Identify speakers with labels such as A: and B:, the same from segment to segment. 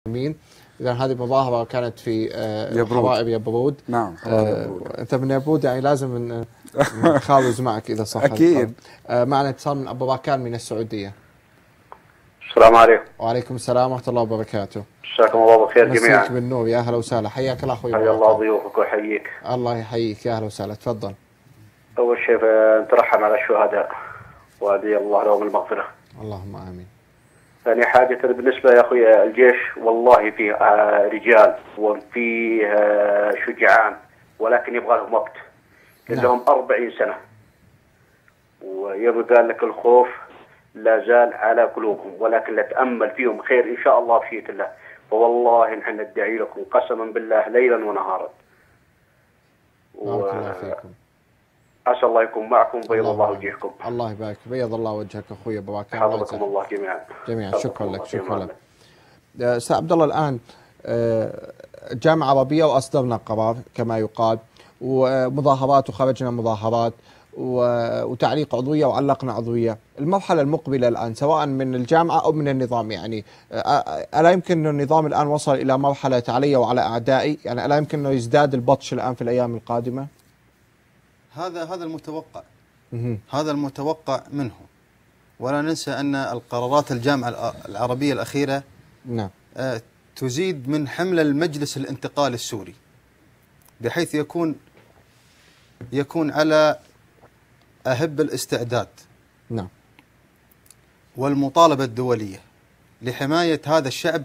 A: مين. إذا هذه مظاهرة كانت في حوائب يبرود.
B: نعم.
A: أنت من يبرود يعني لازم نخاوز معك إذا صح.
B: أكيد.
A: معنا اتصال من أبو باكان من السعودية.
C: السلام عليكم.
A: وعليكم السلام ورحمة الله وبركاته.
C: مساكم الله بالخير جميعا.
A: مساك بالنور، يا أهلا وسهلا، حياك الله أخوي.
C: حيا الله ضيوفك ويحييك.
A: الله يحييك، يا أهلا وسهلا، تفضل.
C: أول شيء نترحم على الشهداء وأدعي الله لهم المغفرة.
A: اللهم آمين.
C: ثاني حاجة بالنسبة يا أخوي الجيش والله فيه رجال وفيه شجعان، ولكن يبغى لهم وقت. لهم 40 سنة ويبقى لك الخوف لا زال على قلوبهم، ولكن لا تأمل فيهم خير إن شاء الله بشيء الله. والله نحن ندعي لكم قسما بالله ليلا ونهارا.
A: بارك الله فيكم.
C: عسى الله يكون معكم، بيض الله وجهكم.
A: الله يبارك، بيض الله وجهك اخوي ابو باكر.
C: حفظكم الله جميعا.
A: شكرا لك، شكرا لك. استاذ عبد الله، الان جامعه عربيه واصدرنا قرار كما يقال، ومظاهرات وخرجنا مظاهرات وتعليق عضويه وعلقنا عضويه. المرحله المقبله الان سواء من الجامعه او من النظام، يعني الا يمكن ان النظام الان وصل الى مرحله علي وعلى اعدائي؟ يعني الا يمكن انه يزداد البطش الان في الايام القادمه؟
D: هذا المتوقع. هذا المتوقع منه. ولا ننسى أن القرارات الجامعة العربية الأخيرة
A: نعم
D: تزيد من حمل المجلس الانتقالي السوري، بحيث يكون على أهب الاستعداد
A: نعم
D: والمطالبة الدولية لحماية هذا الشعب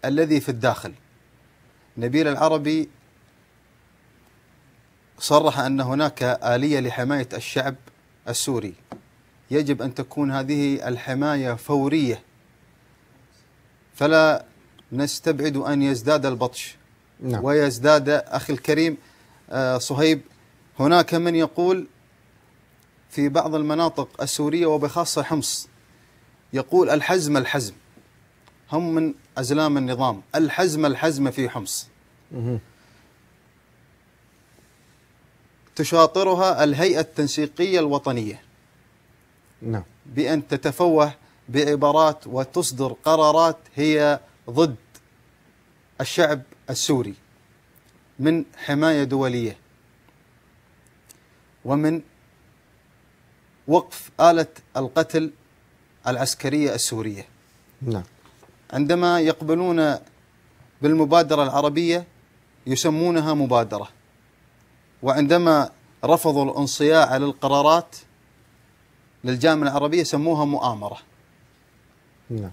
D: الذي في الداخل. نبيل العربي صرح أن هناك آلية لحماية الشعب السوري، يجب أن تكون هذه الحماية فورية، فلا نستبعد أن يزداد البطش.
A: نعم.
D: ويزداد أخي الكريم صهيب، هناك من يقول في بعض المناطق السورية وبخاصة حمص، يقول الحزم هم من أزلام النظام، الحزم في حمص. تشاطرها الهيئة التنسيقية الوطنية
A: نعم
D: بأن تتفوه بعبارات وتصدر قرارات هي ضد الشعب السوري من حماية دولية ومن وقف آلة القتل العسكرية السورية.
A: نعم.
D: عندما يقبلون بالمبادرة العربية يسمونها مبادرة، وعندما رفضوا الانصياع للقرارات للجامعة العربية سموها مؤامرة.
A: نعم.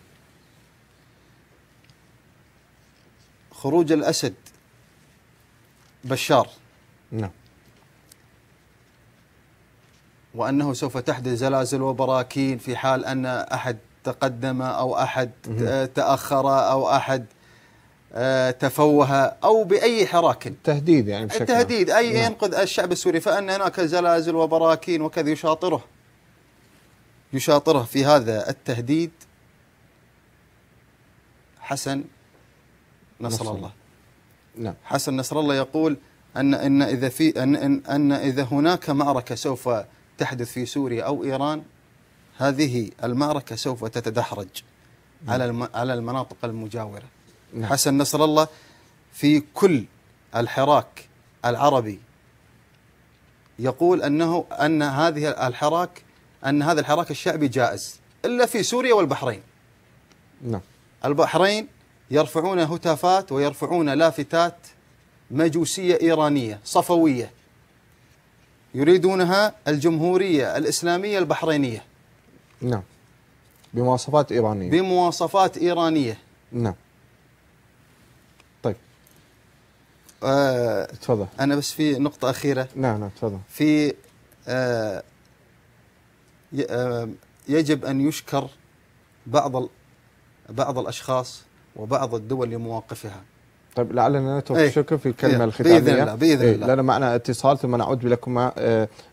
D: خروج الأسد بشار
A: نعم
D: وأنه سوف تحدث زلازل وبراكين في حال أن أحد تقدم أو أحد تأخر أو أحد تفوه أو بأي حراك.
A: تهديد يعني بشكل
D: التهديد أي نعم. ينقذ الشعب السوري، فأن هناك زلازل وبراكين وكذا يشاطره في هذا التهديد حسن نصر الله.
A: نعم.
D: حسن نصر الله يقول أن إذا هناك معركة سوف تحدث في سوريا أو إيران، هذه المعركة سوف تتدحرج على المناطق المجاورة.
A: نعم.
D: حسن نصر الله في كل الحراك العربي يقول أن هذا الحراك الشعبي جائز إلا في سوريا والبحرين.
A: نعم.
D: البحرين يرفعون هتافات ويرفعون لافتات مجوسية إيرانية صفوية يريدونها الجمهورية الإسلامية البحرينية.
A: نعم. بمواصفات إيرانية.
D: نعم.
A: طيب. تفضل.
D: أنا بس في نقطة أخيرة.
A: نعم تفضل.
D: في يجب أن يشكر بعض الأشخاص وبعض الدول لمواقفها.
A: طيب لعلنا نترك الشكر في الكلمة الختامية
D: بإذن الله.
A: لأن معنا اتصال ثم نعود لكم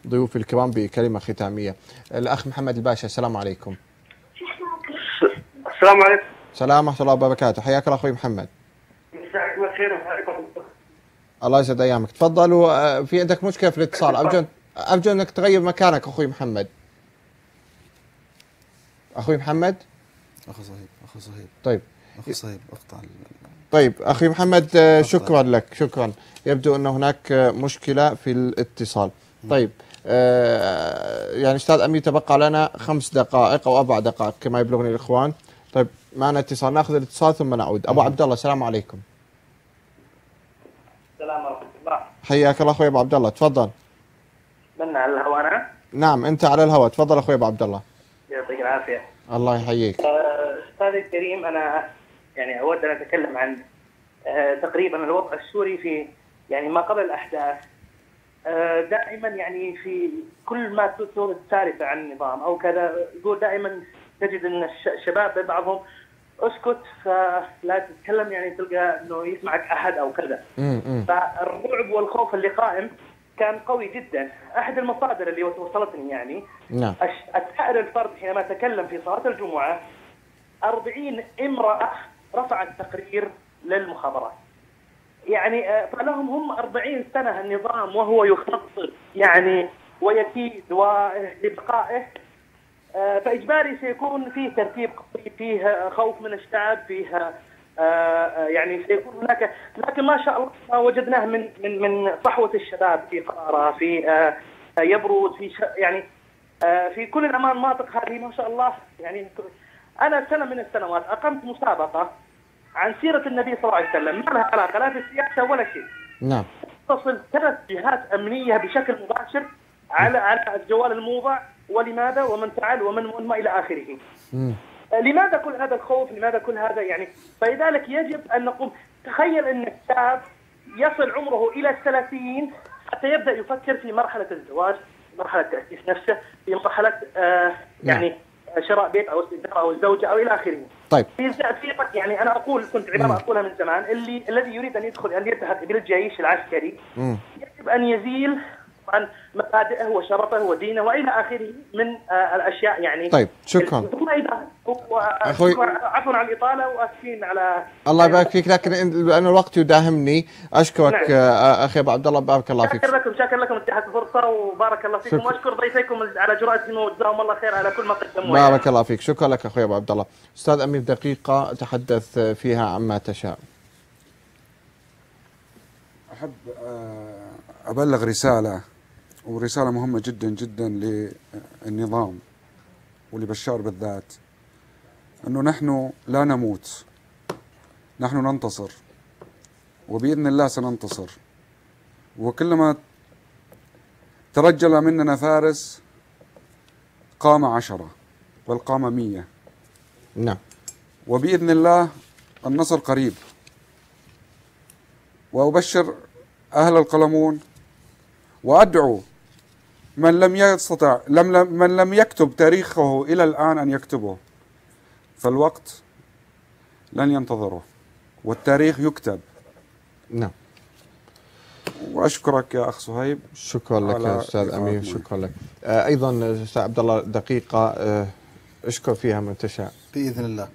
A: ضيوف الكرام بكلمة ختامية. الأخ محمد الباشا، السلام عليكم.
C: السلام عليكم.
A: السلام ورحمة الله وبركاته، حياك الله أخوي محمد.
C: مساك بالخير وعليكم.
A: الله يسعد أيامك، تفضل. وفي عندك مشكلة في الاتصال، أرجو أنك تغير مكانك أخوي محمد. أخوي محمد.
D: أخو صهيب.
A: طيب.
D: أخو صهيب اقطع
A: طيب أخي محمد، شكرا لك، شكرا. يبدو أن هناك مشكلة في الاتصال. طيب يعني أستاذ أمير تبقى لنا 5 دقائق أو 4 دقائق كما يبلغني الإخوان. طيب معنا اتصال، ناخذ الاتصال ثم نعود. أبو عبد الله، السلام عليكم.
B: السلام ورحمة الله.
A: حياك الله أخوي أبو عبد الله، تفضل.
B: من على الهواء أنا؟
A: نعم أنت على الهواء، تفضل أخوي أبو عبد الله.
B: يعطيك العافية.
A: الله يحييك.
B: أستاذي الكريم، أنا يعني أود أن أتكلم عن تقريبا الوضع السوري في يعني ما قبل الأحداث. دائما يعني في كل ما تسالفة عن النظام أو كذا، يقول دائما تجد أن الشباب بعضهم اسكت فلا تتكلم، يعني تلقى أنه يسمعك أحد أو كذا. فالرعب والخوف اللي قائم كان قوي جدا. أحد المصادر اللي وصلتني يعني
A: نعم.
B: السائر الفرد حينما تكلم في صلاة الجمعة 40 امرأة رفعت تقرير للمخابرات. يعني فلهم هم 40 سنة النظام وهو يخطط يعني ويكيد لبقائه. فإجباري سيكون فيه ترتيب قوي، فيه خوف من الشعب، فيه يعني سيكون هناك. لكن ما شاء الله ما وجدناه من صحوة الشباب في قارة، في يبرود، في يعني في كل المناطق هذه ما شاء الله. يعني أنا سنة من السنوات أقمت مسابقة عن سيرة النبي صلى الله عليه وسلم، ما لها علاقة لا في السياسة ولا شيء.
A: نعم.
B: تصل 3 جهات أمنية بشكل مباشر على الجوال الموضع، ولماذا ومن فعل ومن ما إلى آخره. لماذا كل هذا الخوف؟ لماذا كل هذا يعني؟ فلذلك يجب أن نقوم. تخيل أن الشاب يصل عمره إلى 30 حتى يبدأ يفكر في مرحلة الزواج، مرحلة تأسيس نفسه، في مرحلة يعني شراء بيت أو استئجار أو الزوجة أو إلى آخره.
A: طيب.
B: يعني أنا كنت عبارة أقولها من زمان، الذي يريد أن يدخل أن يذهب بالجيش العسكري يجب أن يزيل عن مبادئه وشرفه ودينه وإلى آخره من الأشياء يعني.
A: طيب شكرا.
B: ثم إذا عفوا عن الإطالة وأسفين على
A: الله يبارك فيك، لكن لأن الوقت يداهمني أشكرك. نعم. أخي أبو عبد الله، بارك الله فيك.
B: شاكر لكم اتاحة الفرصة وبارك الله فيكم، وأشكر ضيفيكم على جرأتهم وجزاهم الله خير على كل ما قدموه.
A: بارك الله فيك، شكرا لك أخوي أبو عبد الله. أستاذ أمير، دقيقة تحدث فيها عما تشاء.
E: أحب أبلغ رسالة، ورسالة مهمة جدا جدا للنظام ولبشار بالذات، أنه نحن لا نموت، نحن ننتصر، وبإذن الله سننتصر. وكلما ترجل مننا فارس قام 10 بل قام 100.
A: نعم.
E: وبإذن الله النصر قريب. وأبشر أهل القلمون وأدعو من لم يستطع من لم يكتب تاريخه إلى الآن أن يكتبه، فالوقت لن ينتظره والتاريخ يكتب.
A: نعم.
E: وأشكرك يا أخ صهيب.
A: شكرا لك يا أستاذ أمير، شكرا لك. أيضا أستاذ عبد الله، دقيقة اشكر فيها من تشاء.
D: بإذن الله.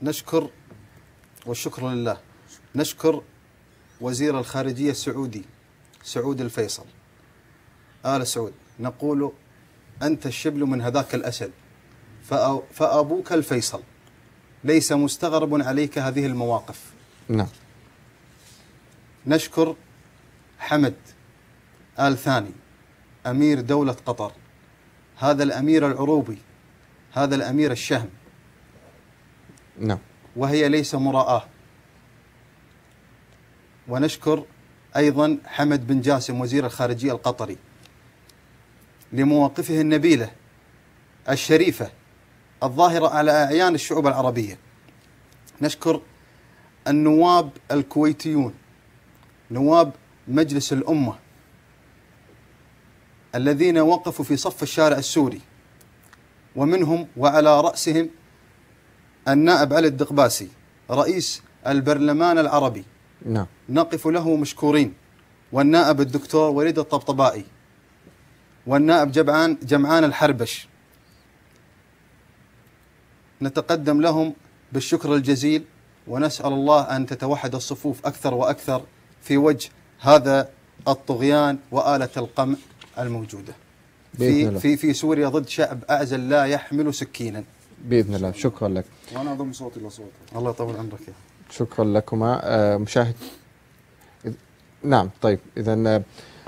D: نشكر والشكر لله. نشكر وزير الخارجية السعودي سعود الفيصل، آل سعود، نقول أنت الشبل من هذاك الأسد فأبوك الفيصل، ليس مستغرب عليك هذه المواقف.
A: نعم.
D: نشكر حمد آل ثاني أمير دولة قطر، هذا الأمير العروبي، هذا الأمير الشهم.
A: نعم.
D: وهي ليس مراءة. ونشكر أيضا حمد بن جاسم وزير الخارجية القطري لمواقفه النبيلة الشريفة الظاهرة على أعيان الشعوب العربية. نشكر النواب الكويتيون، نواب مجلس الأمة، الذين وقفوا في صف الشارع السوري، ومنهم وعلى رأسهم النائب علي الدقباسي رئيس البرلمان العربي.
A: نعم.
D: نقف له مشكورين، والنائب الدكتور وليد الطبطبائي، والنائب جمعان الحربش، نتقدم لهم بالشكر الجزيل، ونسأل الله أن تتوحد الصفوف أكثر وأكثر في وجه هذا الطغيان وآلة القمع الموجودة في سوريا ضد شعب أعزل لا يحمل سكينا.
A: بإذن الله. شكرا لك.
E: وأنا أضم صوتي لصوتك.
D: الله يطول عمرك.
A: شكرا لكما. مشاهد، نعم طيب، إذا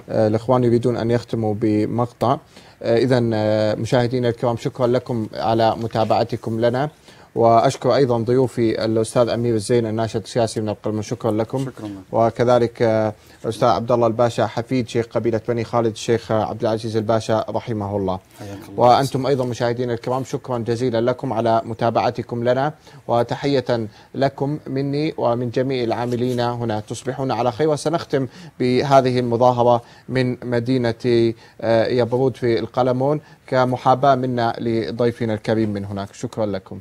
A: الإخوان يريدون أن يختموا بمقطع. إذا مشاهدينا الكرام، شكرا لكم على متابعتكم لنا، وأشكر أيضا ضيوفي الأستاذ أمير الزين الناشط السياسي من القلم، شكرا لكم.
E: شكرا.
A: وكذلك الأستاذ عبد الله الباشا حفيد شيخ قبيلة بني خالد الشيخ عبد العزيز الباشا رحمه الله. وأنتم أيضا مشاهدينا الكرام، شكرا جزيلا لكم على متابعتكم لنا، وتحية لكم مني ومن جميع العاملين هنا. تصبحون على خير، وسنختم بهذه المظاهرة من مدينة يبرود في القلمون كمحاباة منا لضيفنا الكريم من هناك. شكرا لكم.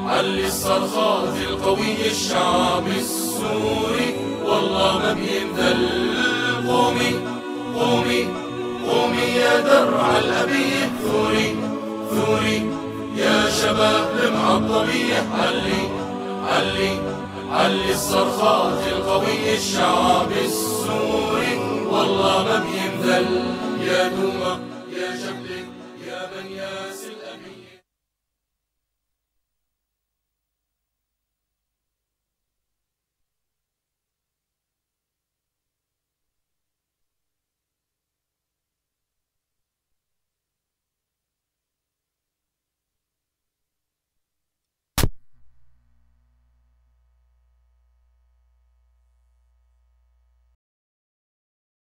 F: علي الصرخات القوي الشعب السوري والله ما بينذل. قومي قومي قومي يا درع الأبية ثوري ثوري يا شباب المعظمية. علي علي علي الصرخات القوي الشعب السوري والله ما بينذل. يا دوما يا جبل يا من ياس